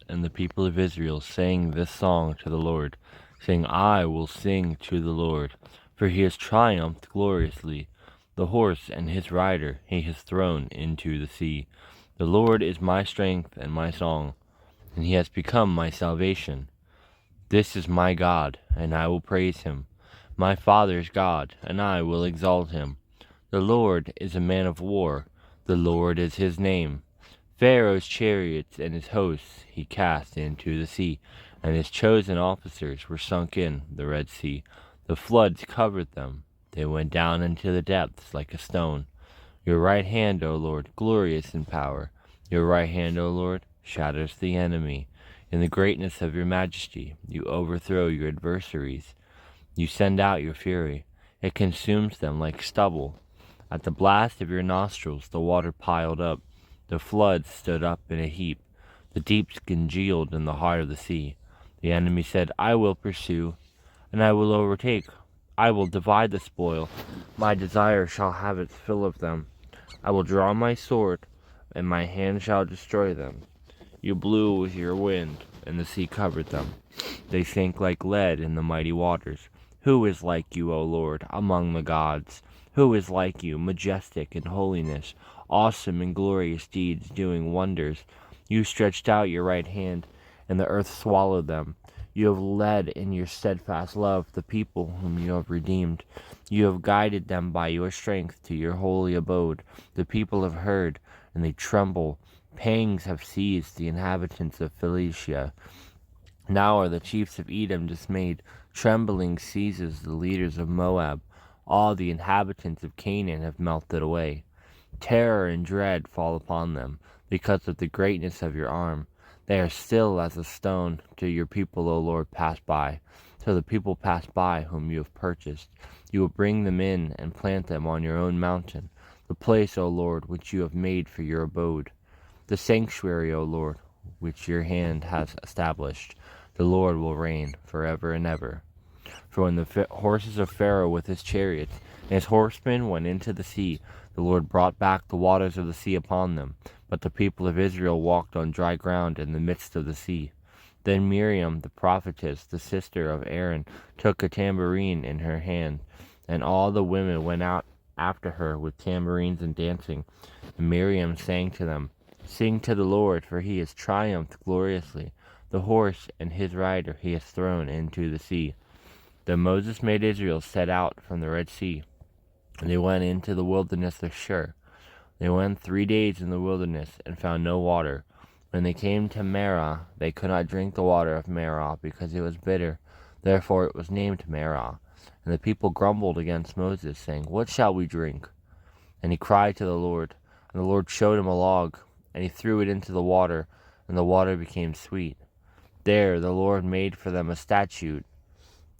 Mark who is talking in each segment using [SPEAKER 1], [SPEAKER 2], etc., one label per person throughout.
[SPEAKER 1] and the people of Israel sang this song to the Lord, saying, I will sing to the Lord, for he has triumphed gloriously. The horse and his rider he has thrown into the sea. The Lord is my strength and my song, and he has become my salvation. This is my God, and I will praise him, my Father's God, and I will exalt him. The Lord is a man of war, the Lord is his name. Pharaoh's chariots and his hosts he cast into the sea, and his chosen officers were sunk in the Red Sea. The floods covered them. They went down into the depths like a stone. Your right hand, O Lord, glorious in power. Your right hand, O Lord, shatters the enemy. In the greatness of your majesty, you overthrow your adversaries. You send out your fury. It consumes them like stubble. At the blast of your nostrils, the water piled up. The floods stood up in a heap. The deeps congealed in the heart of the sea. The enemy said, I will pursue, and I will overtake. I will divide the spoil. My desire shall have its fill of them. I will draw my sword, and my hand shall destroy them. You blew with your wind, and the sea covered them. They sank like lead in the mighty waters. Who is like you, O Lord, among the gods? Who is like you, majestic in holiness, awesome in glorious deeds, doing wonders? You stretched out your right hand, and the earth swallowed them. You have led in your steadfast love the people whom you have redeemed. You have guided them by your strength to your holy abode. The people have heard, and they tremble. Pangs have seized the inhabitants of Philistia. Now are the chiefs of Edom dismayed. Trembling seizes the leaders of Moab. All the inhabitants of Canaan have melted away. Terror and dread fall upon them, because of the greatness of your arm. They are still as a stone till your people, O Lord, pass by. Till the people pass by whom you have purchased. You will bring them in and plant them on your own mountain, the place, O Lord, which you have made for your abode. The sanctuary, O Lord, which your hand has established. The Lord will reign forever and ever. For when the horses of Pharaoh with his chariots and his horsemen went into the sea, the Lord brought back the waters of the sea upon them. But the people of Israel walked on dry ground in the midst of the sea. Then Miriam the prophetess, the sister of Aaron, took a tambourine in her hand, and all the women went out after her with tambourines and dancing. And Miriam sang to them, Sing to the Lord, for he has triumphed gloriously. The horse and his rider he has thrown into the sea. Then Moses made Israel set out from the Red Sea, and they went into the wilderness of Shur. They went 3 days in the wilderness, and found no water. When they came to Marah, they could not drink the water of Marah, because it was bitter. Therefore it was named Marah. And the people grumbled against Moses, saying, What shall we drink? And he cried to the Lord, and the Lord showed him a log, and he threw it into the water, and the water became sweet. There the Lord made for them a statute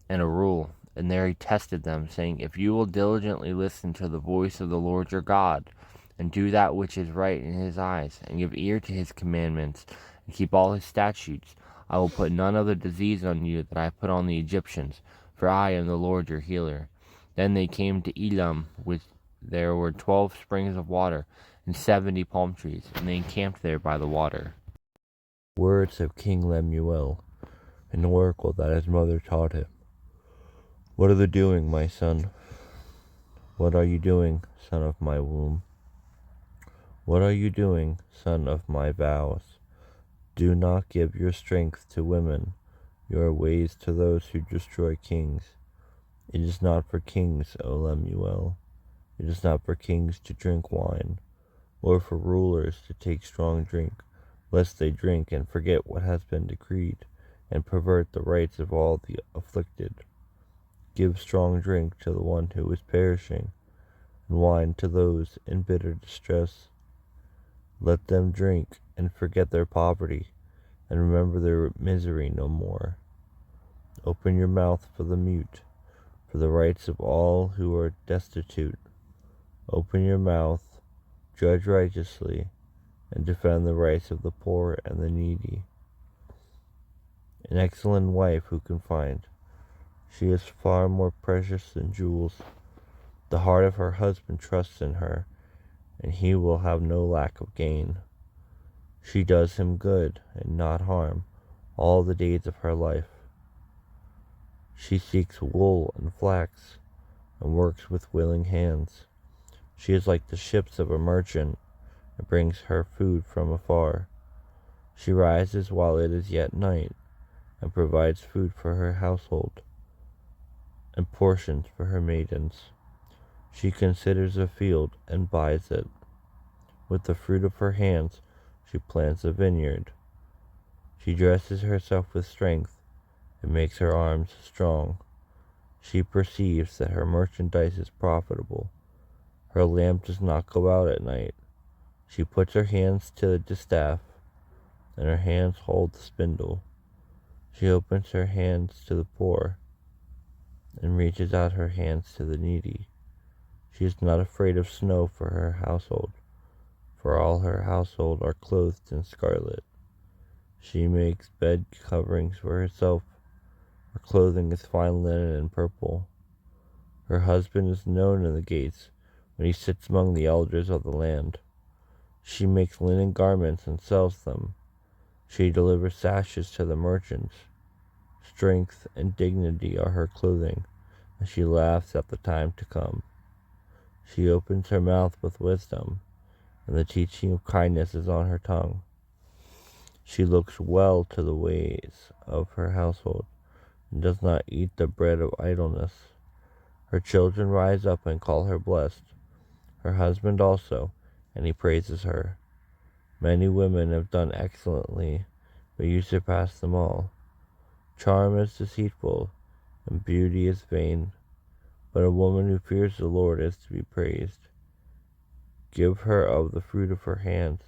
[SPEAKER 1] and a rule, and there he tested them, saying, If you will diligently listen to the voice of the Lord your God, and do that which is right in his eyes, and give ear to his commandments, and keep all his statutes, I will put none of the disease on you that I put on the Egyptians, for I am the Lord your healer. Then they came to Elam, which there were 12 springs of water, and 70 palm trees, and they encamped there by the water. Words of King Lemuel, an oracle that his mother taught him. What are you doing, my son? What are you doing, son of my womb? What are you doing, son of my vows? Do not give your strength to women, your ways to those who destroy kings. It is not for kings, O Lemuel. It is not for kings to drink wine, or for rulers to take strong drink, lest they drink and forget what has been decreed, and pervert the rights of all the afflicted. Give strong drink to the one who is perishing, and wine to those in bitter distress. Let them drink and forget their poverty, and remember their misery no more. Open your mouth for the mute, for the rights of all who are destitute. Open your mouth, judge righteously, and defend the rights of the poor and the needy. An excellent wife who can find? She is far more precious than jewels. The heart of her husband trusts in her, and he will have no lack of gain.
[SPEAKER 2] She does him good and not harm all the days of her life. She seeks wool and flax and works with willing hands. She is like the ships of a merchant and brings her food from afar. She rises while it is yet night and provides food for her household and portions for her maidens. She considers a field and buys it. With the fruit of her hands she plants a vineyard. She dresses herself with strength and makes her arms strong. She perceives that her merchandise is profitable. Her lamp does not go out at night. She puts her hands to the distaff, and her hands hold the spindle. She opens her hands to the poor, and reaches out her hands to the needy. She is not afraid of snow for her household, for all her household are clothed in scarlet. She makes bed coverings for herself. Her clothing is fine linen and purple. Her husband is known in the gates when he sits among the elders of the land. She makes linen garments and sells them. She delivers sashes to the merchants. Strength and dignity are her clothing, and she laughs at the time to come. She opens her mouth with wisdom, and the teaching of kindness is on her tongue. She looks well to the ways of her household, and does not eat the bread of idleness. Her children rise up and call her blessed, her husband also, and he praises her. Many women have done excellently, but you surpass them all. Charm is deceitful, and beauty is vain, but a woman who fears the Lord is to be praised. Give her of the fruit of her hands,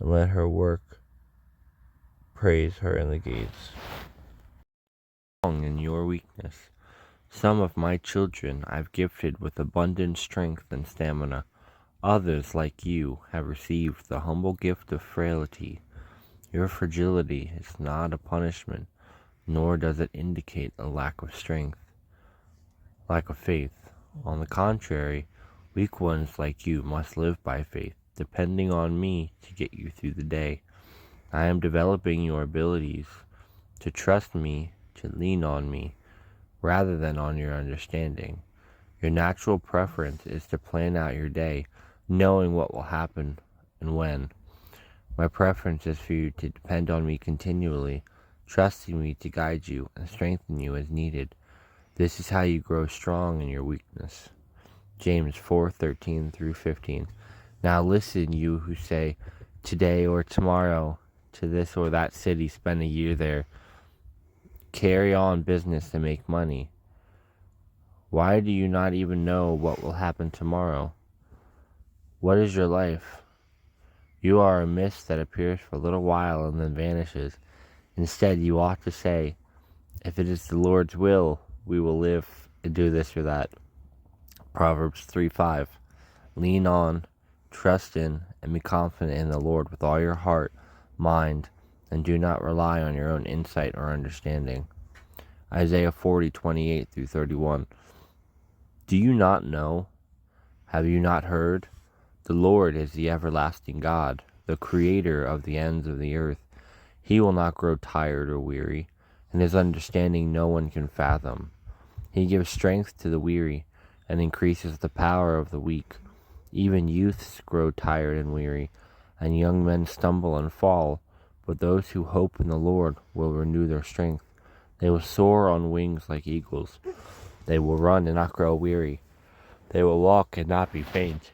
[SPEAKER 2] and let her work praise her in the gates.
[SPEAKER 1] In your weakness, some of my children I've gifted with abundant strength and stamina. Others, like you, have received the humble gift of frailty. Your fragility is not a punishment, nor does it indicate a lack of strength, lack of faith. On the contrary, weak ones like you must live by faith, depending on me to get you through the day. I am developing your abilities to trust me, to lean on me, rather than on your understanding. Your natural preference is to plan out your day, knowing what will happen and when. My preference is for you to depend on me continually, trusting me to guide you and strengthen you as needed. This is how you grow strong in your weakness. James 4:13 through 15. Now listen, you who say, today or tomorrow, to this or that city, spend a year there, carry on business and make money. Why do you not even know what will happen tomorrow? What is your life? You are a mist that appears for a little while and then vanishes. Instead, you ought to say, if it is the Lord's will, we will live and do this or that. Proverbs 3:5. Lean on, trust in, and be confident in the Lord with all your heart, mind, and do not rely on your own insight or understanding. Isaiah 40:28 through 31. Do you not know? Have you not heard? The Lord is the everlasting God, the creator of the ends of the earth. He will not grow tired or weary, and his understanding no one can fathom. He gives strength to the weary, and increases the power of the weak. Even youths grow tired and weary, and young men stumble and fall. But those who hope in the Lord will renew their strength. They will soar on wings like eagles. They will run and not grow weary. They will walk and not be faint.